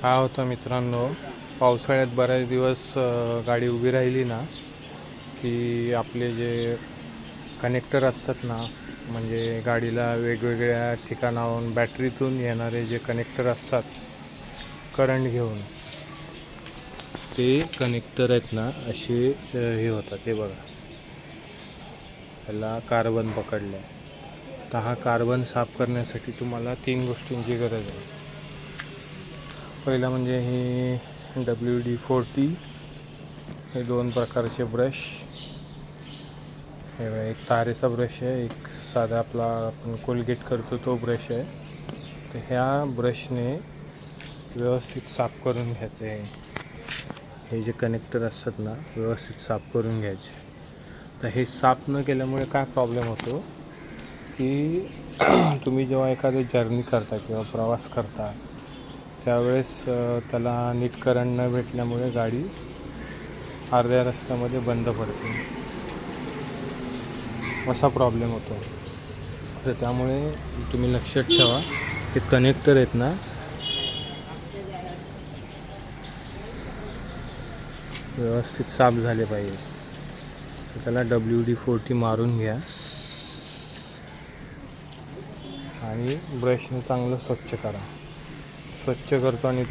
काय होतं मित्रांनो, पावसाळ्यात बऱ्याच दिवस गाडी उभी राहिली ना की आपले जे कनेक्टर असतात ना, म्हणजे गाडीला वेगवेगळ्या ठिकाणाहून बॅटरीतून येणारे जे कनेक्टर असतात करंट घेऊन, ते कनेक्टर आहेत ना असे हे होतात. हे बघा, ह्याला कार्बन पकडलं आहे. तर हा कार्बन साफ करण्यासाठी तुम्हाला 3 गोष्टींची गरज आहे. पहिलं म्हणजे हे WD-40, हे 2 प्रकारचे ब्रश. हे एक तारेचा ब्रश आहे, एक साधा आपला आपण कोलगेट करतो तो ब्रश आहे. तर ह्या ब्रशने व्यवस्थित साफ करून घ्यायचं आहे. हे जे कनेक्टर असतात ना व्यवस्थित साफ करून घ्यायचे. तर हे साफ न केल्यामुळे काय प्रॉब्लेम होतो की तुम्ही जेव्हा एखादी जर्नी करता किंवा प्रवास करता त्यावेळेस त्याला नीट करंट न भेटल्यामुळे गाडी अर्ध्या रस्त्यामध्ये बंद पडते, असा प्रॉब्लेम होतो. तर त्यामुळे तुम्ही लक्षात ठेवा, ते कनेक्टर आहेत ना व्यवस्थित साफ झाले पाहिजे. तर त्याला WD-40 मारून घ्या आणि ब्रशने चांगलं स्वच्छ करा. स्वच्छ करतो आणि